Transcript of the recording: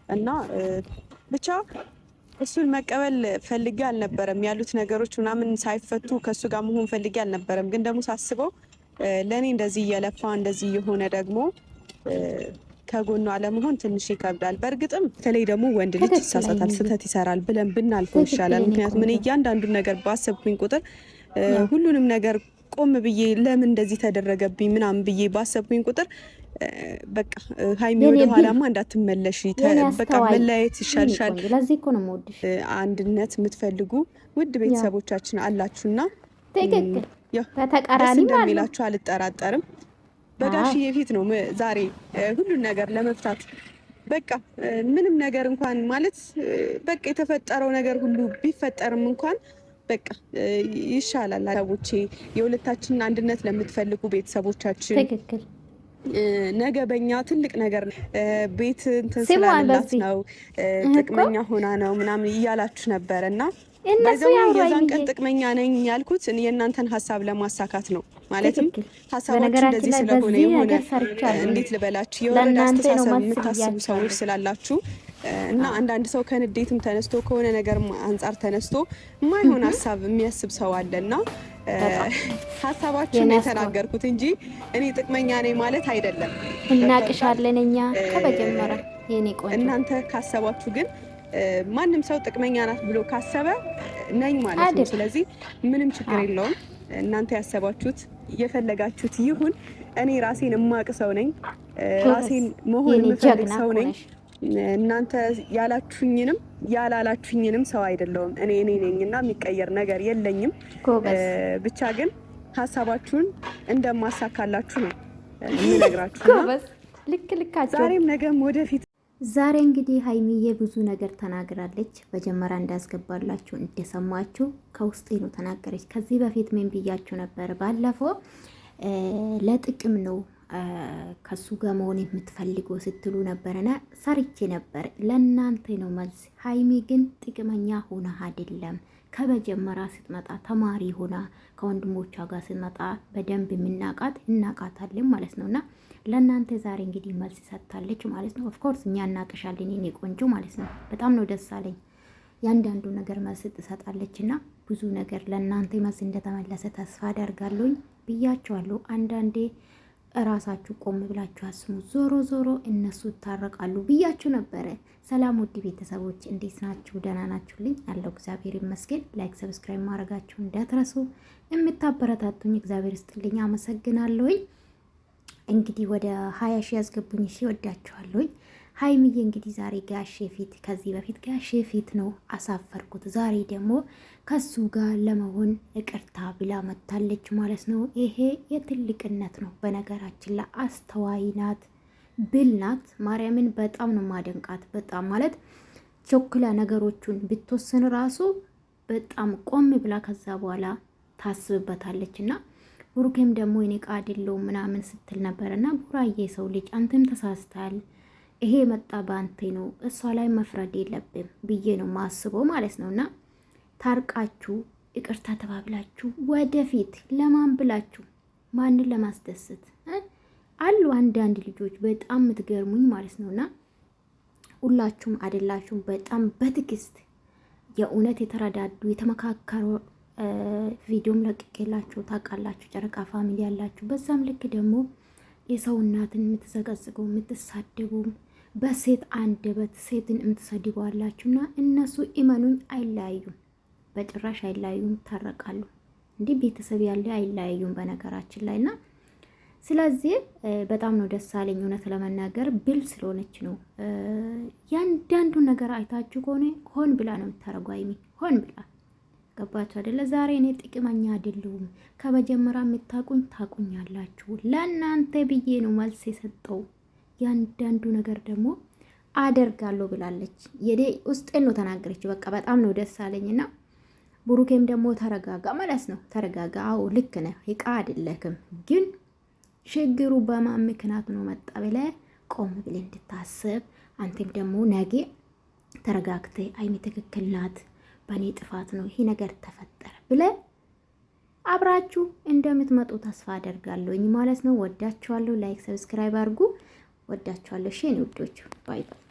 እና ብቻ እሱን መቀበል ፈልጌ አልነበረም። ያሉት ነገሮች ምናምን ሳይፈቱ ከሱ ጋር መሆን ፈልጌ አልነበረም። ግን ደግሞ ሳስበው ለእኔ እንደዚህ እየለፋ እንደዚህ የሆነ ደግሞ ከጎኑ አለመሆን ትንሽ ይከብዳል። በእርግጥም በተለይ ደግሞ ወንድ ልጅ ይሳሳታል፣ ስህተት ይሰራል ብለን ብናልፈው ይሻላል። ምክንያቱም እኔ እያንዳንዱን ነገር ባሰብኩኝ ቁጥር ሁሉንም ነገር ቆም ብዬ ለምን እንደዚህ ተደረገብኝ ምናምን ብዬ ባሰብኩኝ ቁጥር በቃ ሀይሚ ወደ ኋላማ እንዳትመለሽ፣ በቃ መለያየት ይሻልሻል። አንድነት የምትፈልጉ ውድ ቤተሰቦቻችን አላችሁና በተቃራኒ እንደሚላችሁ አልጠራጠርም። በጋሽዬ ፊት ነው ዛሬ ሁሉን ነገር ለመፍታት በቃ ምንም ነገር እንኳን ማለት በቃ የተፈጠረው ነገር ሁሉ ቢፈጠርም እንኳን በቃ ይሻላል። ሰዎቼ የሁለታችንን አንድነት ለምትፈልጉ ቤተሰቦቻችን ነገ በእኛ ትልቅ ነገር ቤት እንትን ስላላት ነው ጥቅመኛ ሆና ነው ምናምን እያላችሁ ነበር እና የዛን ቀን ጥቅመኛ ነኝ ያልኩት የእናንተን ሀሳብ ለማሳካት ነው። ማለትም ሀሳባችሁ እንደዚህ ስለሆነ የሆነ እንዴት ልበላችሁ የወረዳ አስተሳሰብ የምታስቡ ሰዎች ስላላችሁ እና አንዳንድ ሰው ከንዴትም ተነስቶ ከሆነ ነገር አንጻር ተነስቶ የማይሆን ሀሳብ የሚያስብ ሰው አለ እና ሀሳባችሁን የተናገርኩት እንጂ እኔ ጥቅመኛ ነኝ ማለት አይደለም። እናቅሻለን እኛ ከመጀመሪያ የኔ ቆንጆ። እናንተ ካሰባችሁ ግን ማንም ሰው ጥቅመኛ ናት ብሎ ካሰበ ነኝ ማለት ነው። ስለዚህ ምንም ችግር የለውም። እናንተ ያሰባችሁት እየፈለጋችሁት ይሁን። እኔ ራሴን የማቅ ሰው ነኝ። ራሴን መሆን የምፈልግ ሰው ነኝ። እናንተ ያላችሁኝንም ያላላችሁኝንም ሰው አይደለሁም። እኔ ነኝ እና የሚቀየር ነገር የለኝም። ብቻ ግን ሀሳባችሁን እንደማሳካላችሁ ነው የምነግራችሁ። ዛሬም ነገም ወደፊት ዛሬ እንግዲህ ሀይሚዬ ብዙ ነገር ተናግራለች። መጀመሪያ እንዳስገባላችሁ እንደሰማችሁ ከውስጤ ነው ተናገረች። ከዚህ በፊት ምን ብያችሁ ነበር? ባለፈው ለጥቅም ነው ከሱ ጋር መሆን የምትፈልገው ስትሉ ነበርና ሰርቼ ነበር። ለእናንተ ነው መልስ። ሀይሚ ግን ጥቅመኛ ሆና አይደለም። ከመጀመሪያ ስትመጣ ተማሪ ሆና ከወንድሞቿ ጋር ስትመጣ በደንብ የምናቃት እናቃታለን ማለት ነውና ለእናንተ ዛሬ እንግዲህ መልስ ሰጥታለች ማለት ነው። ኦፍኮርስ እኛ እናቅሻለን የኔ ቆንጆ ማለት ነው። በጣም ነው ደስ አለኝ። ያንዳንዱ ነገር መልስ ትሰጣለች እና ብዙ ነገር ለእናንተ መልስ እንደተመለሰ ተስፋ አደርጋለሁኝ ብያቸዋለሁ። አንዳንዴ እራሳችሁ ቆም ብላችሁ አስሙ። ዞሮ ዞሮ እነሱ ይታረቃሉ ብያችሁ ነበረ። ሰላም ውድ ቤተሰቦች እንዴት ናችሁ? ደህና ናችሁልኝ? ያለው እግዚአብሔር ይመስገን። ላይክ ሰብስክራይብ ማድረጋችሁ እንዳትረሱ። የምታበረታቱኝ እግዚአብሔር ይስጥልኝ፣ አመሰግናለሁኝ። እንግዲህ ወደ 20 ሺህ ያስገቡኝ። እሺ ወዳችኋለሁኝ። ሀይሚዬ እንግዲህ ዛሬ ጋሼ ፊት ከዚህ በፊት ጋሼ ፊት ነው አሳፈርኩት። ዛሬ ደግሞ ከሱ ጋር ለመሆን ይቅርታ ብላ መታለች ማለት ነው። ይሄ የትልቅነት ነው። በነገራችን ላይ አስተዋይ ናት፣ ብል ናት። ማርያምን በጣም ነው ማደንቃት። በጣም ማለት ቾክላ ነገሮቹን ብትወስን ራሱ በጣም ቆም ብላ ከዛ በኋላ ታስብበታለች እና ቡሩኬም ደግሞ እኔ ቃ አይደለሁም ምናምን ስትል ነበርና ቡራዬ ሰው ልጅ አንተም ተሳስታል። ይሄ መጣ በአንተ ነው፣ እሷ ላይ መፍረድ የለብም ብዬ ነው ማስበው ማለት ነውና ታርቃችሁ ይቅርታ ተባብላችሁ ወደፊት ለማን ብላችሁ ማንን ለማስደሰት አሉ አንዳንድ ልጆች በጣም የምትገርሙኝ ማለት ነውና ሁላችሁም አይደላችሁም። በጣም በትዕግስት የእውነት የተረዳዱ የተመካከሩ ቪዲዮም ለቅቄላችሁ ታውቃላችሁ። ጨረቃ ፋሚሊ ያላችሁ በዛም ልክ ደግሞ የሰው እናትን የምትዘቀዝቁ የምትሳደቡ በሴት አንደበት ሴትን የምትሰድቡ አላችሁና እነሱ ኢመኑኝ አይለያዩም፣ በጭራሽ አይለያዩም፣ ይታረቃሉ። እንዲህ ቤተሰብ ያለ አይለያዩም በነገራችን ላይና ስለዚህ በጣም ነው ደስ አለኝ። እውነት ለመናገር ብል ስለሆነች ነው። ያንዳንዱ ነገር አይታችሁ ከሆነ ሆን ብላ ነው የምታረጓይሚ ሆን ብላ ገባችሁ አይደለ? ዛሬ እኔ ጥቅመኛ አይደለሁም። ከመጀመሪያ የምታቁኝ ታቁኛላችሁ። ለእናንተ ብዬ ነው መልስ የሰጠው። ያንዳንዱ ነገር ደግሞ አደርጋለሁ ብላለች። የዴ ውስጤን ነው ተናገረች። በቃ በጣም ነው ደስ አለኝና ቡሩኬም ደግሞ ተረጋጋ ማለት ነው። ተረጋጋ። አዎ ልክ ነህ፣ ይቃ አይደለክም። ግን ችግሩ በማን ምክንያት ነው መጣ ብለህ ቆም ብለህ እንድታስብ አንተም ደግሞ ነገ ተረጋግተህ አይሚ ትክክል ናት በእኔ ጥፋት ነው ይሄ ነገር ተፈጠረ ብለ አብራችሁ እንደምትመጡ ተስፋ አደርጋለሁኝ ማለት ነው። ወዳችኋለሁ። ላይክ ሰብስክራይብ አድርጉ። ወዳችኋለሁ። እሺ የኔ ውዶች ባይ ባይ።